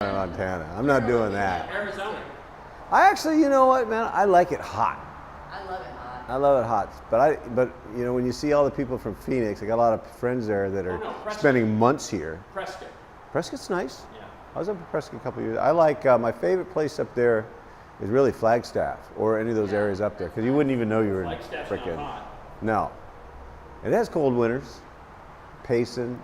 Montana. I'm not doing that. Arizona. I actually, you know what, man? I like it hot. I love it hot. I love it hot. But you know, when you see all the people from Phoenix, I got a lot of friends there that are spending months here. Prescott. Prescott's nice. Yeah. I was up in Prescott a couple of years. I like my favorite place up there is really Flagstaff or any of those areas up there because you wouldn't even know you were in Flagstaff's frickin' not hot. No. It has cold winters. Payson.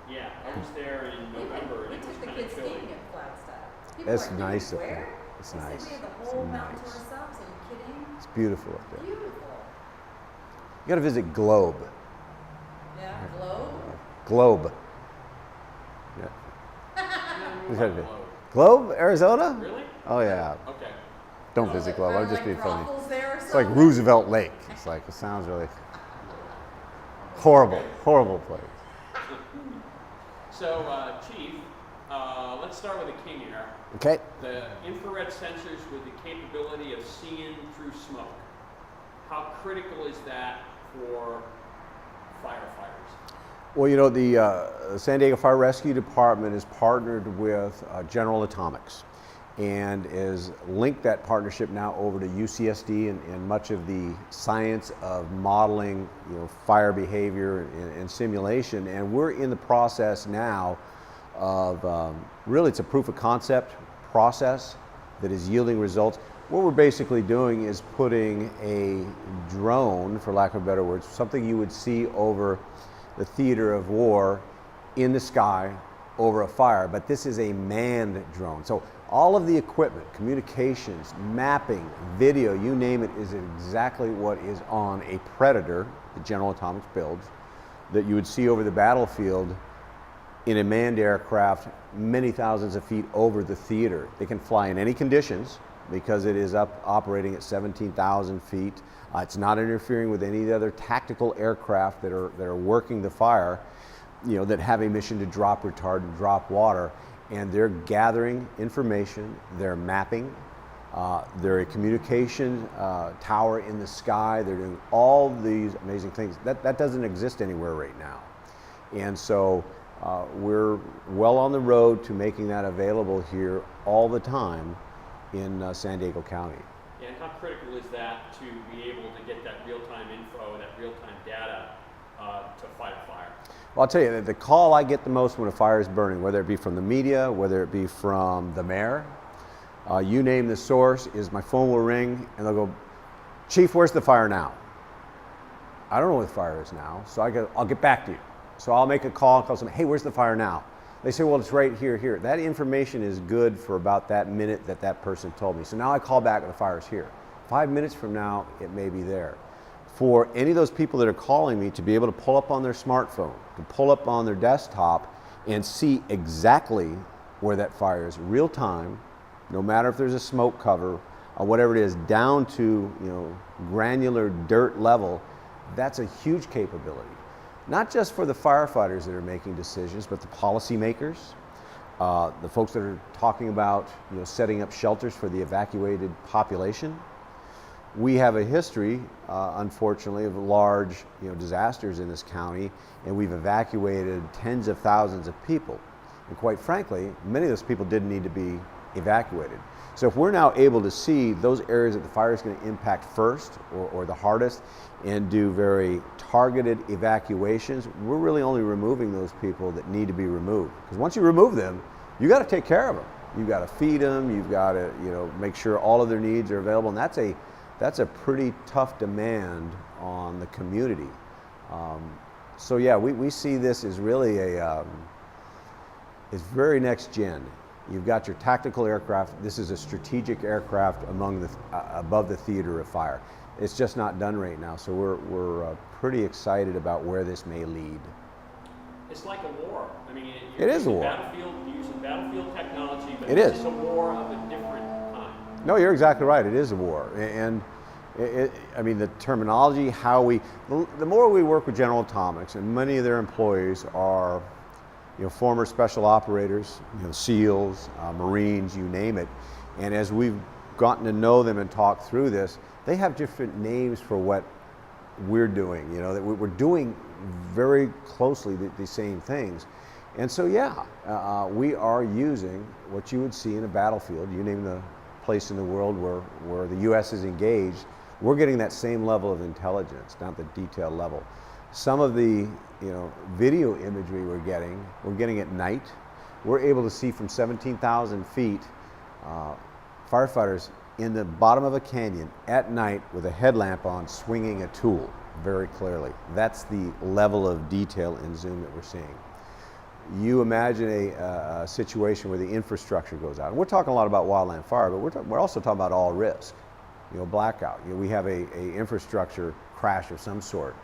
Yeah, I was there in November and We it was took the kind of kids chilly. skiing at Flagstaff. People That's were like, nice "Dude, up there. where?" It's They said nice. we had the It's whole mountain to nice. ourselves. Are you kidding? It's beautiful up there. Beautiful. You got to visit Globe. Yeah, globe. Globe. Yeah. We gotta do- Globe, Arizona? Really? Oh yeah. Okay. Don't visit Globe. Are I'm just like being funny. brothels there or It's like something? Roosevelt Lake. It's like it sounds really horrible, horrible place. So, Chief, let's start with the King Air. Okay. The infrared sensors with the capability of seeing through smoke. How critical is that for firefighters? Well, you know, the San Diego Fire Rescue Department is partnered with General Atomics and is linked that partnership now over to UCSD and much of the science of modeling, you know, fire behavior and simulation. And we're in the process now of really it's a proof of concept process that is yielding results. What we're basically doing is putting a drone, for lack of better words, something you would see over the theater of war in the sky over a fire, but this is a manned drone. So all of the equipment, communications, mapping, video, you name it, is exactly what is on a Predator, the General Atomics builds, that you would see over the battlefield in a manned aircraft many thousands of feet over the theater. They can fly in any conditions because it is up operating at 17,000 feet. It's not interfering with any of the other tactical aircraft that are working the fire, you know, that have a mission to drop retardant, drop water, and they're gathering information, they're mapping, they're a communication tower in the sky, they're doing all these amazing things. That doesn't exist anywhere right now. And so we're well on the road to making that available here all the time in San Diego County. And how critical is that to be able to get that real-time info, that real-time data to fight a fire? Well, I'll tell you, the call I get the most when a fire is burning, whether it be from the media, whether it be from the mayor, you name the source, is my phone will ring and they'll go, "Chief, where's the fire now?" I don't know where the fire is now, so I'll get back to you. So I'll make a call and call somebody, "Hey, where's the fire now?" They say, "Well, it's right here, here." That information is good for about that minute that person told me. So now I call back and the fire's here. 5 minutes from now, it may be there. For any of those people that are calling me to be able to pull up on their smartphone, to pull up on their desktop and see exactly where that fire is real time, no matter if there's a smoke cover or whatever it is, down to, you know, granular dirt level, that's a huge capability. Not just for the firefighters that are making decisions, but the policymakers, the folks that are talking about, you know, setting up shelters for the evacuated population. We have a history, unfortunately, of large, you know, disasters in this county, and we've evacuated tens of thousands of people. And quite frankly, many of those people didn't need to be evacuated. So if we're now able to see those areas that the fire is going to impact first or the hardest and do very targeted evacuations, we're really only removing those people that need to be removed. Because once you remove them, you got to take care of them. You've got to feed them, you've got to, you know, make sure all of their needs are available, and that's a pretty tough demand on the community. So yeah, we see this as really it's very next gen. You've got your tactical aircraft. This is a strategic aircraft above the theater of fire. It's just not done right now, so we're pretty excited about where this may lead. It's like a war. I mean, It is a war. You're using battlefield technology, but It this is. is a war of a different kind. No, you're exactly right. It is a war, and I mean the terminology, the more we work with General Atomics, and many of their employees are, you know, former special operators, you know, SEALs, Marines, you name it, and as we've gotten to know them and talk through this, they have different names for what we're doing. You know, that we're doing very closely the same things. And so, yeah, we are using what you would see in a battlefield. You name the place in the world where the U.S. is engaged, we're getting that same level of intelligence, not the detailed level. Some of the video imagery we're getting at night. We're able to see from 17,000 feet firefighters in the bottom of a canyon at night with a headlamp on swinging a tool very clearly. That's the level of detail in zoom that we're seeing. You imagine a situation where the infrastructure goes out. And we're talking a lot about wildland fire, but we're also talking about all risk, blackout. We have a infrastructure crash of some sort.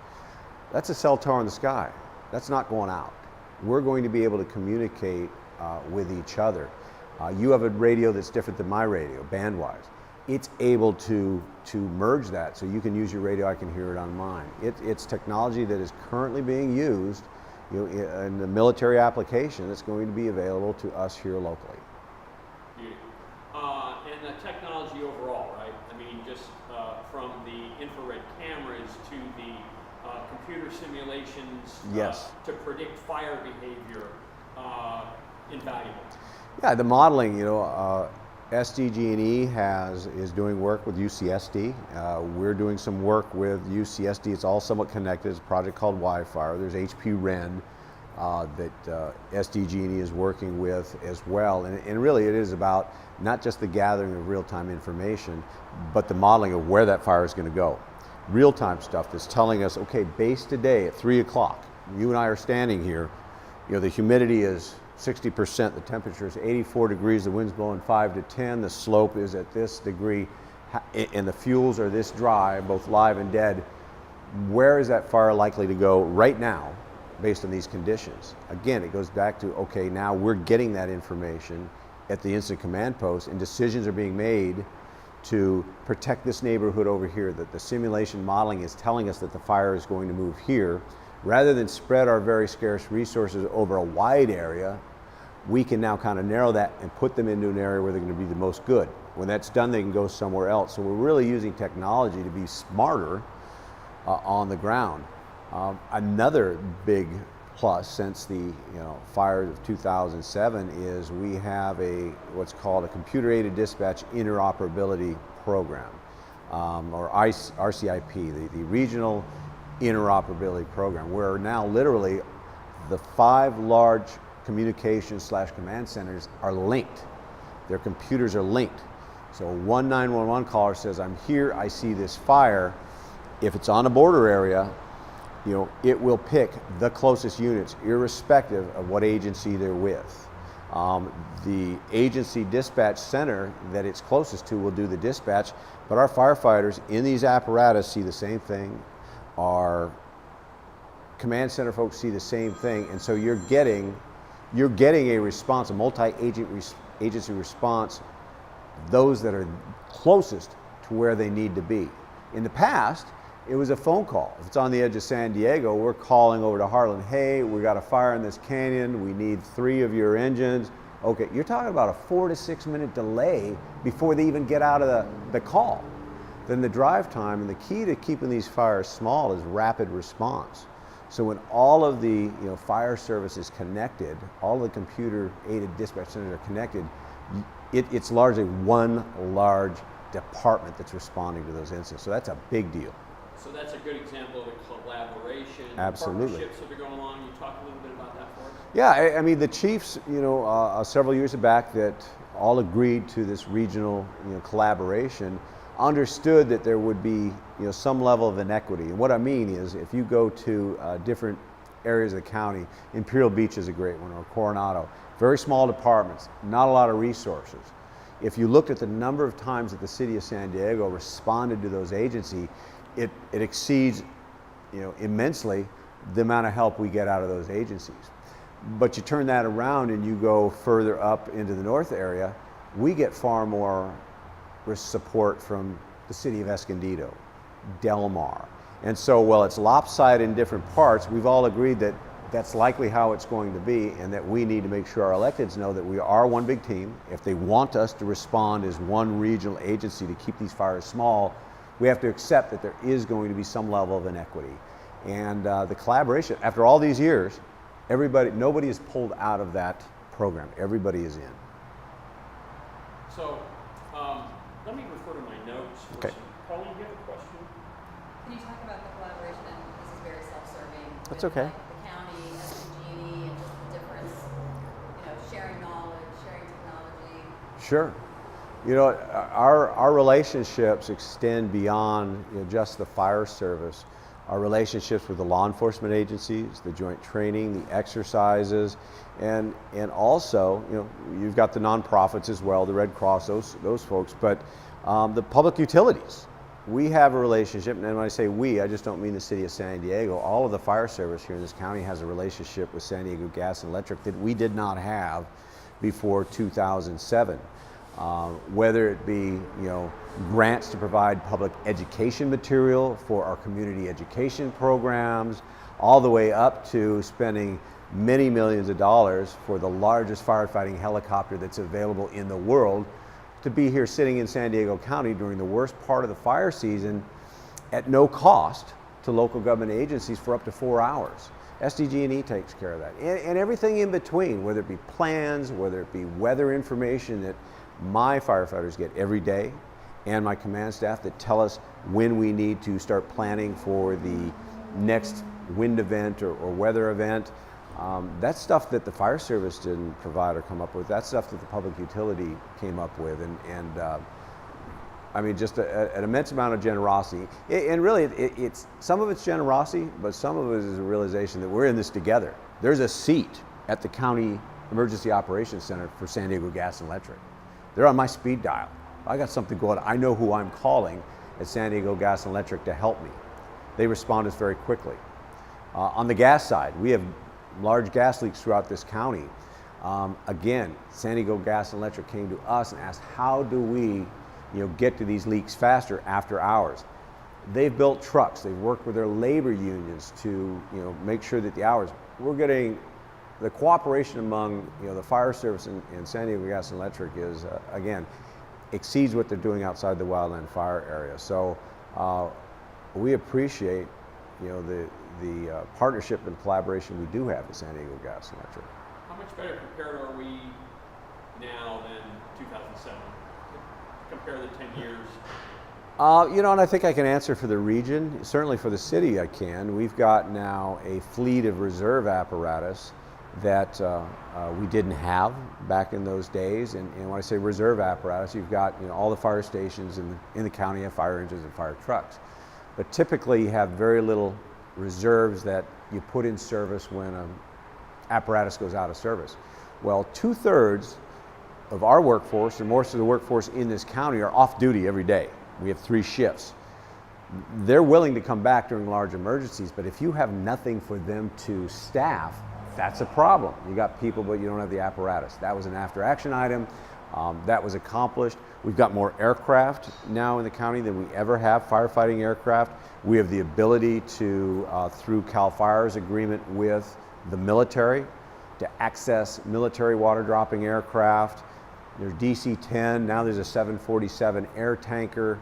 That's a cell tower in the sky. That's not going out. We're going to be able to communicate with each other. You have a radio that's different than my radio, band-wise. It's able to merge that, so you can use your radio, I can hear it on mine. It's technology that is currently being used in the military application. That's going to be available to us here locally. And the technology overall, right? I mean, just from the infrared cameras to the computer simulations Yes. To predict fire behavior, invaluable. Yeah, the modeling, SDG&E is doing work with UCSD. We're doing some work with UCSD. It's all somewhat connected. It's a project called Wi-Fi. There's HP Ren that SDG&E is working with as well. And really it is about not just the gathering of real-time information, but the modeling of where that fire is going to go. Real-time stuff that's telling us, okay, base today at 3 o'clock, you and I are standing here, the humidity is 60%, the temperature is 84 degrees, the wind's blowing 5 to 10, the slope is at this degree, and the fuels are this dry, both live and dead. Where is that fire likely to go right now based on these conditions? Again, it goes back to, okay, now we're getting that information at the incident command post, and decisions are being made to protect this neighborhood over here, that the simulation modeling is telling us that the fire is going to move here. Rather than spread our very scarce resources over a wide area, we can now kind of narrow that and put them into an area where they're going to be the most good. When that's done, they can go somewhere else. So we're really using technology to be smarter on the ground. Another big plus since the fires of 2007 is we have what's called a computer-aided dispatch interoperability program, or RCIP, the Regional Interoperability Program, where now literally the 5 large communications/command centers are linked. Their computers are linked. So one 911 caller says, I'm here, I see this fire. If it's on a border area, it will pick the closest units irrespective of what agency they're with. The agency dispatch center that it's closest to will do the dispatch, but our firefighters in these apparatus see the same thing. Our command center folks see the same thing, and so you're getting a response, a multi-agency response, those that are closest to where they need to be. In the past, it was a phone call. If it's on the edge of San Diego, we're calling over to Harlan, hey, we got a fire in this canyon, we need 3 of your engines. Okay, you're talking about a 4 to 6 minute delay before they even get out of the call. Then the drive time, and the key to keeping these fires small is rapid response. So when all of the fire service is connected, all the computer-aided dispatch centers are connected, it's largely one large department that's responding to those incidents. So that's a big deal. So that's a good example of a collaboration. Absolutely. Partnerships that are going along. You talk a little bit about that for us? Yeah, I mean the chiefs, several years back that all agreed to this regional collaboration, understood that there would be some level of inequity. And what I mean is, if you go to different areas of the county, Imperial Beach is a great one, or Coronado, very small departments, not a lot of resources. If you looked at the number of times that the city of San Diego responded to those agencies, it exceeds immensely the amount of help we get out of those agencies. But you turn that around and you go further up into the north area, we get far more support from the city of Escondido, Del Mar. And so while it's lopsided in different parts, we've all agreed that that's likely how it's going to be, and that we need to make sure our electeds know that we are one big team. If they want us to respond as one regional agency to keep these fires small, we have to accept that there is going to be some level of inequity. And the collaboration, after all these years, nobody is pulled out of that program. Everybody is in. So, let me refer to my notes. Okay. Pauline, you have a question? Can you talk about the collaboration, and this is very self-serving. That's with, okay. like, the county, SDG&E, and just the difference, sharing knowledge, sharing technology. Sure. You know, our relationships extend beyond just the fire service. Our relationships with the law enforcement agencies, the joint training, the exercises, and also, you've got the nonprofits as well, the Red Cross, those folks, but the public utilities. We have a relationship, and when I say we, I just don't mean the city of San Diego. All of the fire service here in this county has a relationship with San Diego Gas and Electric that we did not have before 2007. Whether it be grants to provide public education material for our community education programs, all the way up to spending many millions of dollars for the largest firefighting helicopter that's available in the world to be here sitting in San Diego County during the worst part of the fire season at no cost to local government agencies for up to 4 hours. SDG&E takes care of that, and everything in between, whether it be plans, whether it be weather information that my firefighters get every day, and my command staff that tell us when we need to start planning for the next wind event or weather event. That's stuff that the fire service didn't provide or come up with. That's stuff that the public utility came up with, and I mean, just an immense amount of generosity. And really, it's some of it's generosity, but some of it is a realization that we're in this together. There's a seat at the County Emergency Operations Center for San Diego Gas and Electric. They're on my speed dial. I got something going. I know who I'm calling at San Diego Gas and Electric to help me. They respond us very quickly. On the gas side, we have large gas leaks throughout this county. Again, San Diego Gas and Electric came to us and asked, how do we get to these leaks faster after hours? They've built trucks. They've worked with their labor unions to make sure that the hours, we're getting the cooperation among the fire service and San Diego Gas and Electric is again exceeds what they're doing outside the wildland fire area. So we appreciate the partnership and collaboration we do have with San Diego Gas and Electric. How much better prepared are we now than 2007? Compare the 10 years. And I think I can answer for the region. Certainly for the city I can. We've got now a fleet of reserve apparatus that we didn't have back in those days. And when I say reserve apparatus, you've got all the fire stations in the county have fire engines and fire trucks. But typically you have very little reserves that you put in service when an apparatus goes out of service. Well, 2/3 of our workforce and most of the workforce in this county are off duty every day. We have 3 shifts. They're willing to come back during large emergencies, but if you have nothing for them to staff, that's a problem. You got people, but you don't have the apparatus. That was an after action item. That was accomplished. We've got more aircraft now in the county than we ever have, firefighting aircraft. We have the ability to, through CAL FIRE's agreement with the military, to access military water dropping aircraft. There's DC-10, now there's a 747 air tanker.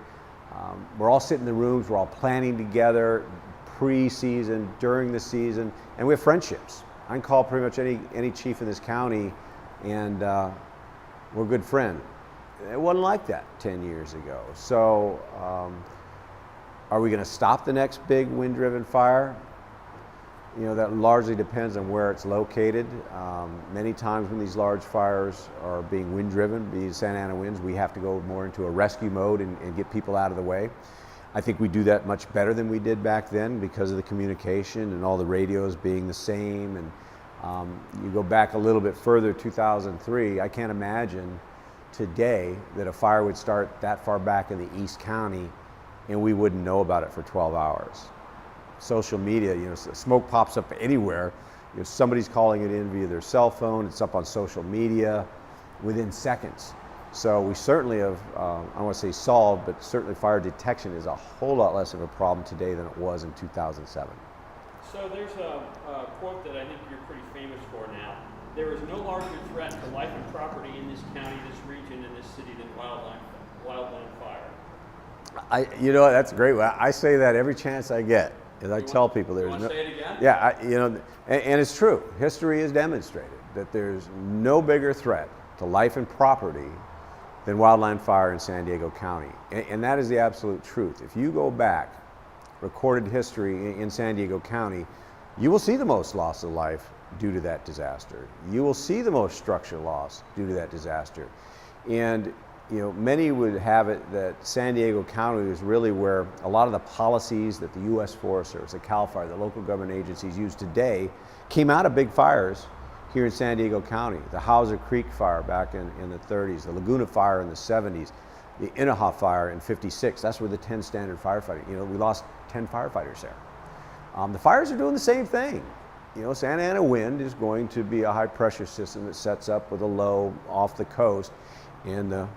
We're all sitting in the rooms, we're all planning together, pre-season, during the season, and we have friendships. I can call pretty much any chief in this county and we're good friends. It wasn't like that 10 years ago. So are we going to stop the next big wind-driven fire? That largely depends on where it's located. Many times when these large fires are being wind-driven, these Santa Ana winds, we have to go more into a rescue mode and get people out of the way. I think we do that much better than we did back then because of the communication and all the radios being the same. And you go back a little bit further, 2003, I can't imagine today that a fire would start that far back in the East County and we wouldn't know about it for 12 hours. Social media, smoke pops up anywhere. Somebody's calling it in via their cell phone. It's up on social media within seconds. So we certainly have, I don't want to say solved, but certainly fire detection is a whole lot less of a problem today than it was in 2007. So there's a quote that I think you're pretty famous for now. There is no larger threat to life and property in this county, this region, and this city than wildland fire. That's a great one. I say that every chance I get. As I tell people, You there's want no. to say it again? Yeah, and it's true. History has demonstrated that there's no bigger threat to life and property than wildland fire in San Diego County. And that is the absolute truth. If you go back, recorded history in San Diego County, you will see the most loss of life due to that disaster. You will see the most structure loss due to that disaster. And many would have it that San Diego County is really where a lot of the policies that the U.S. Forest Service, the CAL FIRE, the local government agencies use today came out of big fires here in San Diego County. The Hauser Creek fire back in the 30s, the Laguna fire in the 70s, the Inaha fire in 56. That's where the 10 standard firefighting, we lost 10 firefighters there. The fires are doing the same thing. Santa Ana wind is going to be a high pressure system that sets up with a low off the coast, and the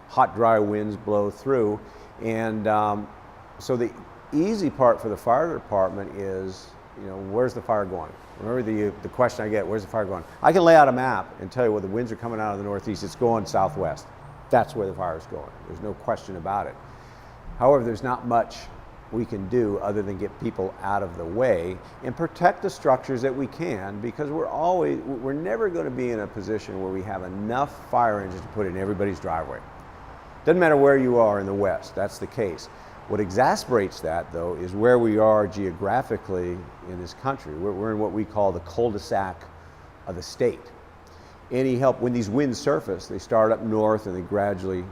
hot, dry winds blow through. And so the easy part for the fire department is, where's the fire going? Remember the question I get, where's the fire going? I can lay out a map and tell you where the winds are coming out of the northeast. It's going southwest. That's where the fire is going. There's no question about it. However, there's not much we can do other than get people out of the way and protect the structures that we can, because we're never going to be in a position where we have enough fire engines to put in everybody's driveway. Doesn't matter where you are in the West, that's the case. What exasperates that, though, is where we are geographically in this country. We're in what we call the cul-de-sac of the state. Any help, when these winds surface, they start up north and they gradually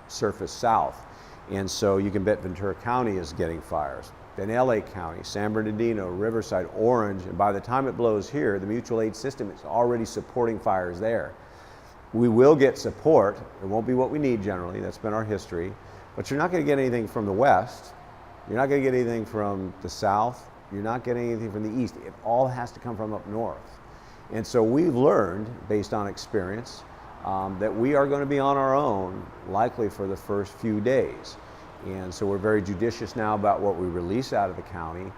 surface south. And so you can bet Ventura County is getting fires. Then LA County, San Bernardino, Riverside, Orange, and by the time it blows here, the mutual aid system is already supporting fires there. We will get support. It won't be what we need generally. That's been our history. But you're not going to get anything from the west. You're not going to get anything from the south. You're not getting anything from the east. It all has to come from up north. And so we've learned, based on experience, that we are going to be on our own likely for the first few days. And so we're very judicious now about what we release out of the county,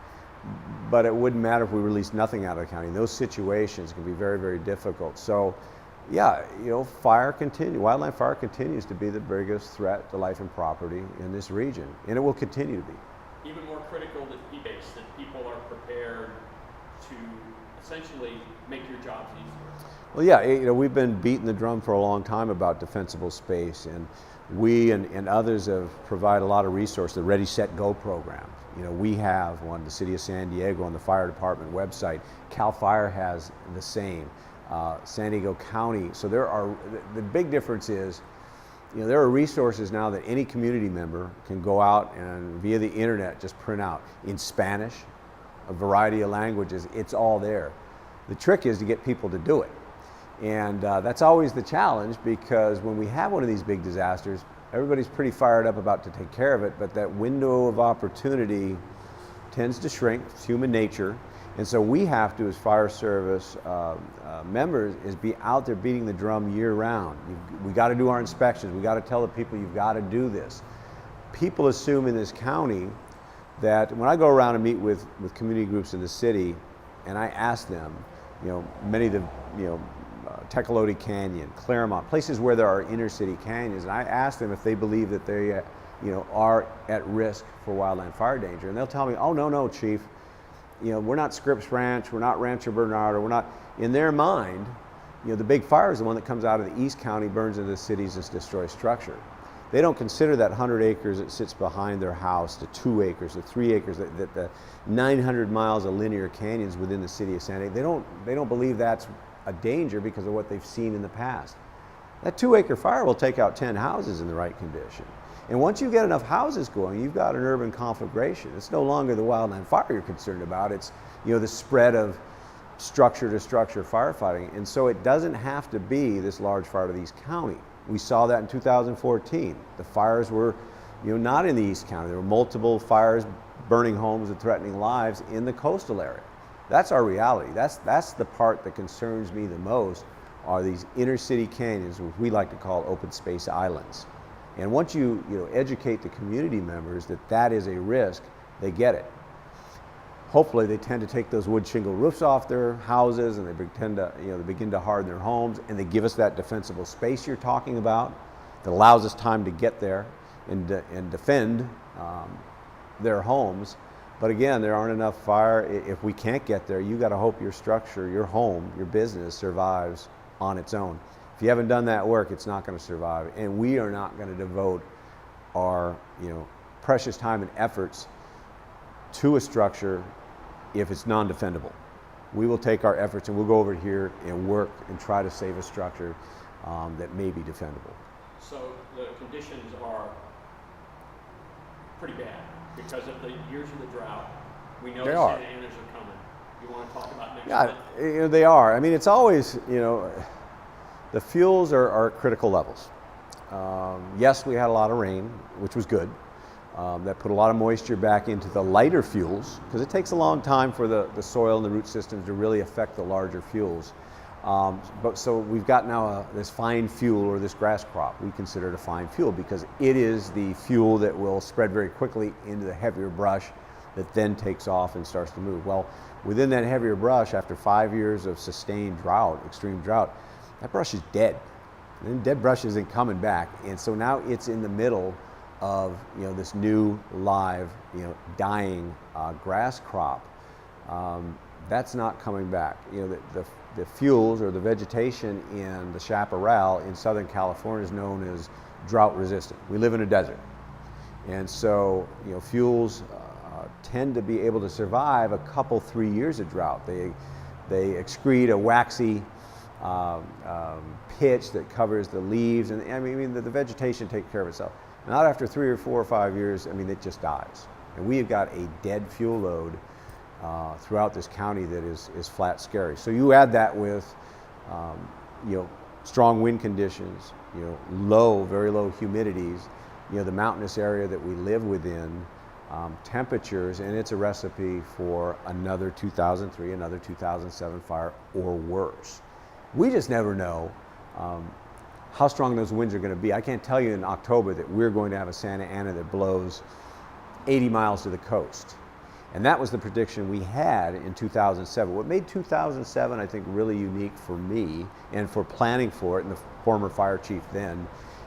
but it wouldn't matter if we released nothing out of the county. Those situations can be very, very difficult. So yeah, wildland fire continues to be the biggest threat to life and property in this region, and it will continue to be. Even more critical to be based, that people are prepared to essentially make your jobs easier. Well, yeah, we've been beating the drum for a long time about defensible space, and we and others have provided a lot of resources, the Ready, Set, Go program. We have one, the City of San Diego, on the fire department website. CAL FIRE has the same. San Diego County. So the big difference is, there are resources now that any community member can go out and via the internet just print out in Spanish, a variety of languages. It's all there. The trick is to get people to do it. And that's always the challenge, because when we have one of these big disasters, everybody's pretty fired up about to take care of it, but that window of opportunity tends to shrink. It's human nature. And so we have to, as fire service members, is be out there beating the drum year round. We got to do our inspections. We got to tell the people, you've got to do this. People assume in this county that when I go around and meet with community groups in the city, and I ask them, many of the, Tecolote Canyon, Claremont, places where there are inner city canyons, and I ask them if they believe that they, are at risk for wildland fire danger, and they'll tell me, oh, no, Chief. We're not Scripps Ranch, we're not Rancho Bernardo, we're not, in their mind, the big fire is the one that comes out of the East County, burns into the cities, and destroys structure. They don't consider that 100 acres that sits behind their house, the 2 acres, the 3 acres, that the 900 miles of linear canyons within the city of San Diego. They don't believe that's a danger because of what they've seen in the past. That 2-acre fire will take out 10 houses in the right condition. And once you get enough houses going, you've got an urban conflagration. It's no longer the wildland fire you're concerned about. It's the spread of structure to structure firefighting. And so it doesn't have to be this large fire to the East County. We saw that in 2014. The fires were not in the East County. There were multiple fires burning homes and threatening lives in the coastal area. That's our reality. That's the part that concerns me the most, are these inner city canyons, which we like to call open space islands. And once you educate the community members that is a risk, they get it. Hopefully they tend to take those wood shingle roofs off their houses, and they begin to harden their homes, and they give us that defensible space you're talking about that allows us time to get there and defend their homes. But again, there aren't enough fire. If we can't get there, you got to hope your structure, your home, your business survives on its own. If you haven't done that work, it's not going to survive. And we are not going to devote our precious time and efforts to a structure if it's non-defendable. We will take our efforts and we'll go over here and work and try to save a structure that may be defendable. So the conditions are pretty bad because of the years of the drought. We know They the are. Santa Anas are coming. You want to talk about next Yeah, month? they are. I mean, it's always, the fuels are at critical levels. Yes, we had a lot of rain, which was good. That put a lot of moisture back into the lighter fuels, because it takes a long time for the soil and the root systems to really affect the larger fuels. But so we've got now this fine fuel, or this grass crop, we consider it a fine fuel because it is the fuel that will spread very quickly into the heavier brush that then takes off and starts to move. Well, within that heavier brush, after 5 years of sustained drought, extreme drought, that brush is dead. And then dead brush isn't coming back. And so now it's in the middle of this new live, dying grass crop. That's not coming back. The fuels or the vegetation in the chaparral in Southern California is known as drought resistant. We live in a desert. And so, fuels tend to be able to survive a couple, 3 years of drought. They excrete a waxy pitch that covers the leaves. And I mean, the vegetation takes care of itself. Not after 3 or 4 or 5 years, I mean, it just dies. And we have got a dead fuel load throughout this county that is flat scary. So you add that with, strong wind conditions, very low humidities, the mountainous area that we live within, temperatures, and it's a recipe for another 2003, another 2007 fire or worse. We just never know how strong those winds are going to be. I can't tell you in October that we're going to have a Santa Ana that blows 80 miles to the coast. And that was the prediction we had in 2007. What made 2007, I think, really unique for me and for planning for it, and the former fire chief then,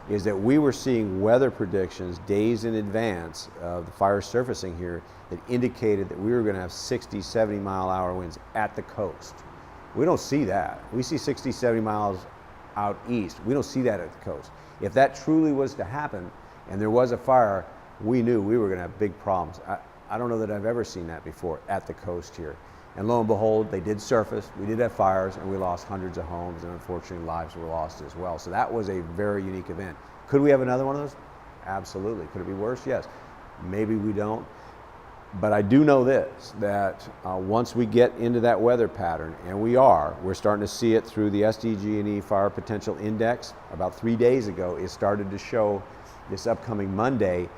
is that we were seeing weather predictions days in advance of the fire surfacing here that indicated that we were going to have 60, 70 mile hour winds at the coast. We don't see that. We see 60, 70 miles out east. We don't see that at the coast. If that truly was to happen and there was a fire, we knew we were going to have big problems. I don't know that I've ever seen that before at the coast here. And lo and behold, they did surface, we did have fires, and we lost hundreds of homes, and unfortunately lives were lost as well. So that was a very unique event. Could we have another one of those? Absolutely. Could it be worse? Yes. Maybe we don't. But I do know this, that once we get into that weather pattern, and we're starting to see it through the SDG&E Fire Potential Index. About 3 days ago, it started to show this upcoming Monday,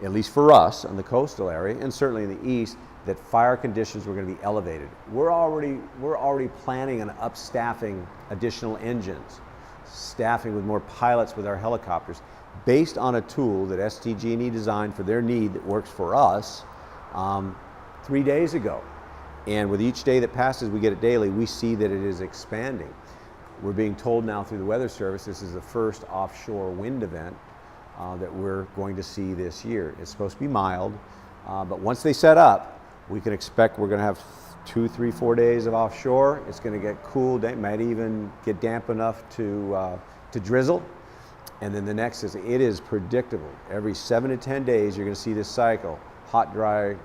at least for us in the coastal area, and certainly in the east, that fire conditions were going to be elevated. We're already planning on upstaffing additional engines, staffing with more pilots with our helicopters, based on a tool that SDG&E designed for their need that works for us 3 days ago. And with each day that passes, we get it daily, we see that it is expanding. We're being told now through the Weather Service this is the first offshore wind event that we're going to see this year. It's supposed to be mild, but once they set up, we can expect we're going to have 2, 3, 4 days of offshore. It's going to get cool, might even get damp enough to drizzle. And then the next is, it is predictable. Every 7 to 10 days, you're going to see this cycle. Hot, dry,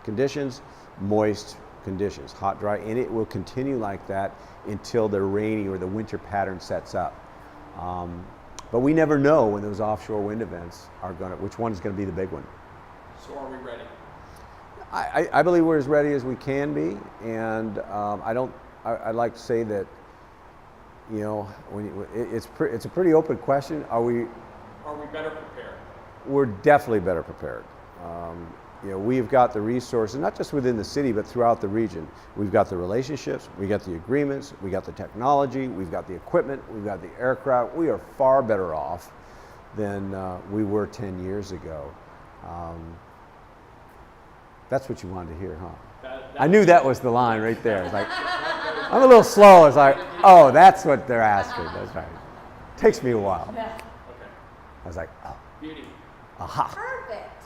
conditions, moist conditions, hot, dry, and it will continue like that until the rainy or the winter pattern sets up. But we never know when those offshore wind events are which one is going to be the big one. So are we ready? I believe we're as ready as we can be, and I'd like to say that, it's a pretty open question. Are we better prepared? We're definitely better prepared. We've got the resources, not just within the city, but throughout the region. We've got the relationships, we got the agreements, we got the technology, we've got the equipment, we've got the aircraft. We are far better off than we were 10 years ago. That's what you wanted to hear, huh? I knew that was the line right there. It's like, I'm a little slow. It's like, oh, that's what they're asking. That's right. Takes me a while. Yeah. Okay. I was like, oh. Beauty. Aha. Perfect.